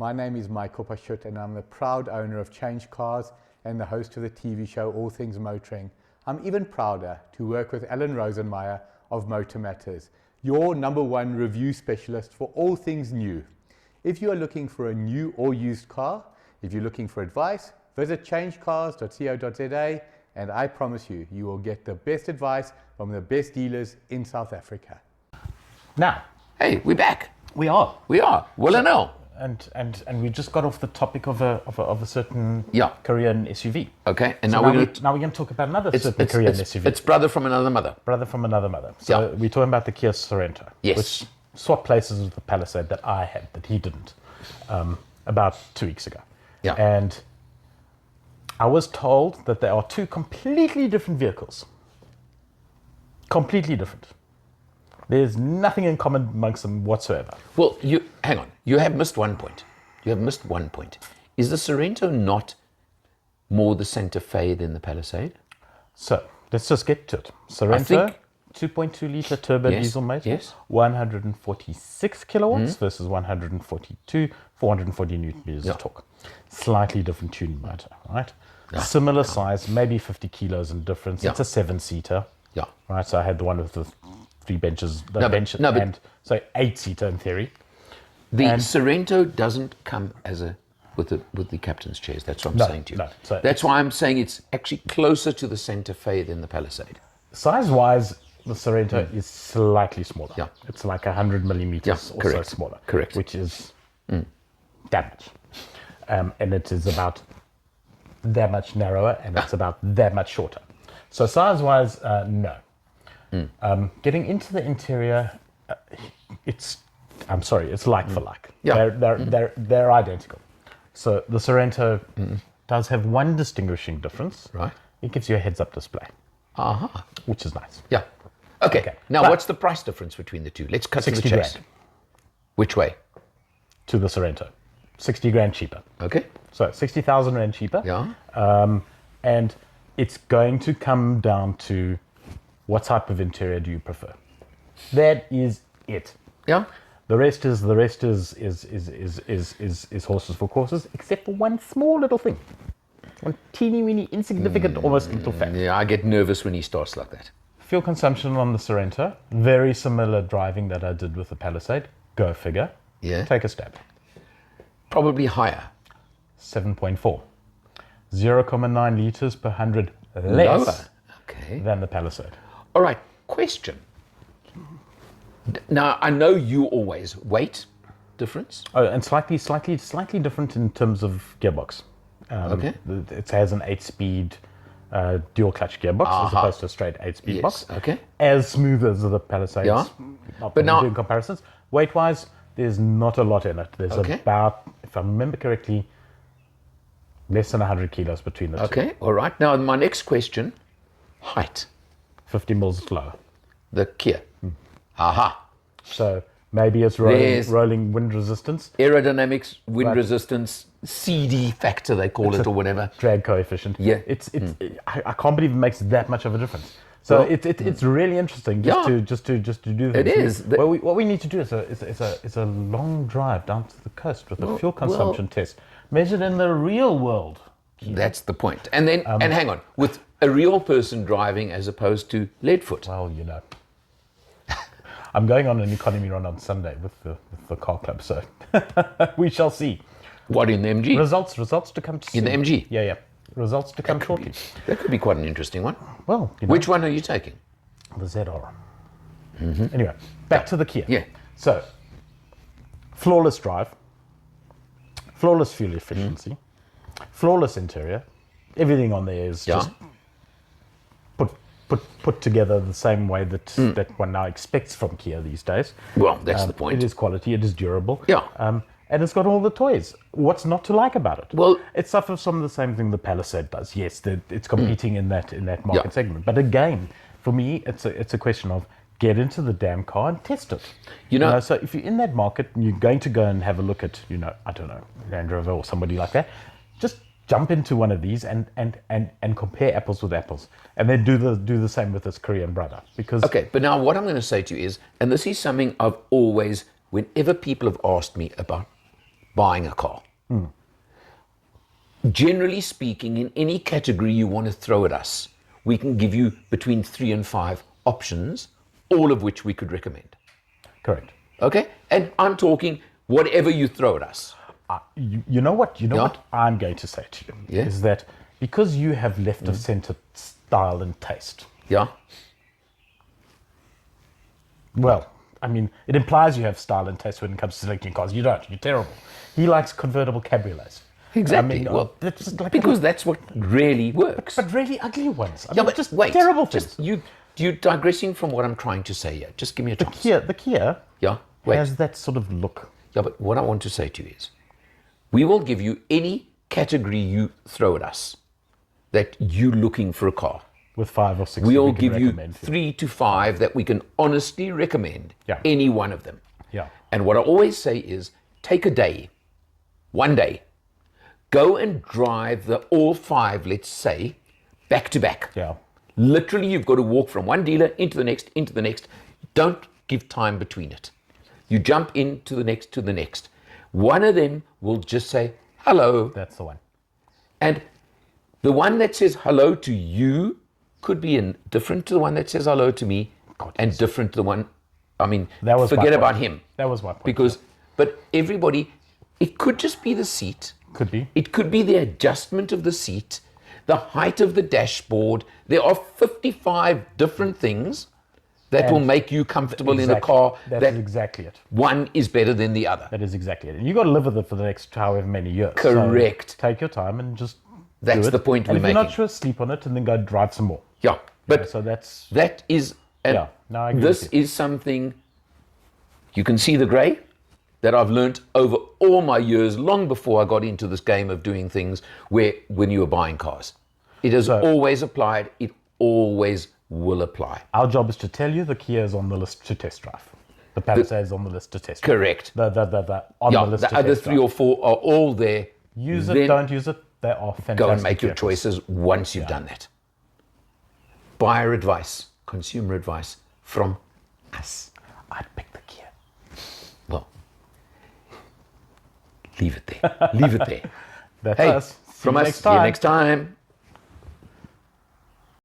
My name is Michael Pashut and I'm the proud owner of Change Cars and the host of the TV show All Things Motoring. I'm even prouder to work with Alan Rosenmeyer of Motor Matters, your #1 review specialist for all things new. If you are looking for a new or used car, if you're looking for advice, visit changecars.co.za and I promise you, you will get the best advice from the best dealers in South Africa. Now, Hey, we're back. we are. We are. Well and all. And we just got off the topic of a certain Yeah. Korean SUV. Okay, and So now we're going now we're going to talk about another certain Korean SUV. It's brother from another mother. Brother from another mother. So Yeah. we're talking about the Kia Sorento. Yes. Which swapped places with the Palisade that I had, that he didn't, about 2 weeks ago. Yeah. And I was told that there are two completely different vehicles. Completely different. There's nothing in common amongst them whatsoever. Well, hang on. You have missed one point. You have missed one point. Is the Sorento not more the Santa Fe than the Palisade? So let's just get to it. Sorento, 2.2 litre turbo Yes, diesel motor, yes. 146 kilowatts versus 142, 440 newton meters of torque. Slightly different tuning motor, right? Similar size, maybe 50 kilos in difference. Yeah. It's a 7-seater. Yeah. Right, so I had the one with the 3 benches, but- so 8-seater in theory. The And- Sorento doesn't come as with the captain's chairs. That's what I'm saying to you. no. So That's why I'm saying it's actually closer to the Santa Fe than the Palisade. Size-wise, the Sorento is slightly smaller. Yeah. It's like 100 millimeters or correct. so smaller. Correct. Which is that much. And it is about that much narrower, and it's about that much shorter. So size-wise, no. Getting into the interior, it's like for like. Yeah. They're identical. So the Sorento does have one distinguishing difference. Right. It gives you a heads-up display, Aha. which is nice. Yeah. Okay. Okay, Now, but- what's the price difference between the two? Let's cut to the 60 chase. grand. Which way? To the Sorento, 60 grand cheaper. Okay. So 60,000 rand cheaper. Yeah. And it's going to come down to what type of interior do you prefer? That is it. Yeah. The rest is horses for courses, except for one small little thing. One teeny weeny insignificant almost little fact. Yeah, I get nervous when he starts like that. Fuel consumption on the Sorento, very similar driving that I did with the Palisade. Go figure. Yeah. Take a stab. Probably higher. 7.4. 0.9 liters per 100 less Lower. Okay. than the Palisade. All right. Question. Now, I know you always weight difference. Oh, and slightly different in terms of gearbox. Okay. It has an 8-speed dual clutch gearbox as opposed to a straight 8-speed Yes. box. Okay. As smooth as the Palisades. Yeah. Not But now- doing comparisons. Weight-wise, there's not a lot in it. There's Okay. about, if I remember correctly, less than 100 kilos between the two. Okay. All right. Now, my next question: height. 50 mils lower. The Kia. Aha. So maybe it's There's- rolling wind resistance, Aerodynamics, wind Right. resistance, CD factor they call it, or whatever. drag coefficient. Yeah. I can't believe it makes that much of a difference. So Well, it's really interesting just to do It this. is. What we need to do is a long drive down to the coast with a fuel consumption test measured in the real world. That's the point. And then, and hang on, with a real person driving as opposed to Leadfoot. Well, I'm going on an economy run on Sunday with the car club, so we shall see. What, in the MG? Results to come soon. In the MG? Yeah. Results to come shortly. That could be quite an interesting one. Well, Which one are you taking? the ZR. Anyway, back to the Kia. Yeah. So, flawless drive, flawless fuel efficiency, flawless interior. Everything on there is just put together the same way that one now expects from Kia these days. Well, that's the point. It is quality. It is durable. Yeah. And it's got all the toys. What's not to like about it? Well- it suffers from the same thing the Palisade does. Yes, it's competing in that market Yeah. segment. But again, for me, it's a question of get into the damn car and test it. You know- So if you're in that market and you're going to go and have a look at, I don't know, Land Rover or somebody like that, just jump into one of these and compare apples with apples, and then do the same with this Korean brother. Because Okay, but now what I'm going to say to you is, and this is something I've always, whenever people have asked me about buying a car. Generally speaking, in any category you want to throw at us, we can give you between 3 and 5 options, all of which we could recommend. Correct. Okay? And I'm talking whatever you throw at us. You know what? What I'm going to say to you Yeah. is that because you have left of centre style and taste. Yeah? Well, I mean, it implies you have style and taste when it comes to selecting cars. You don't. You're terrible. He likes convertible cabriolets. Exactly. I mean, well, that's just like because that's what really works. but really ugly ones. I Yeah, mean, but just wait. terrible things. Just you're digressing from what I'm trying to say here. Just give me a chance. The Kia Yeah? Wait. has that sort of look. Yeah, but what I want to say to you is, we will give you any category you throw at us that you're looking for a car. With 5 or 6 We'll we can give you recommend for 3 to 5 that we can honestly recommend. Yeah. Any one of them. Yeah. And what I always say is, take a day, one day, go and drive the all 5, let's say, back to back. Yeah. Literally, you've got to walk from one dealer into the next, into the next. Don't give time between it. You jump into the next, to the next. One of them will just say, hello. That's the one. And the one that says hello to you could be different to the one that says hello to me, and different to the one, I mean, That was my forget point. about him. That was my point. Because, but everybody, it could just be the seat. Could be. It could be the adjustment of the seat, the height of the dashboard. There are 55 different things that will make you comfortable in a car. That's exactly it. One is better than the other. That is exactly it. And you got to live with it for the next however many years. Correct. So take your time and just That's do it. the point and we're if you're not making. sure, sleep on it and then go drive some more. Yeah, but So that's that is, and Yeah, no, I agree this with you. is something, you can see the grey, that I've learnt over all my years, long before I got into this game of doing things where, when you were buying cars. It has always applied, it always will apply. our job is to tell you the Kia is on the list to test drive. The Palisade is on the list to test drive. Correct. The on the list The to other test 3 drive. or 4 are all there. Use it, Then don't use it. They are fantastic. go and make your vehicles. choices once you've done that. Buyer advice, consumer advice from us. I'd pick the Kia. Well, leave it there. Leave it there. That's Hey, us. See from you us, next see you time. next time.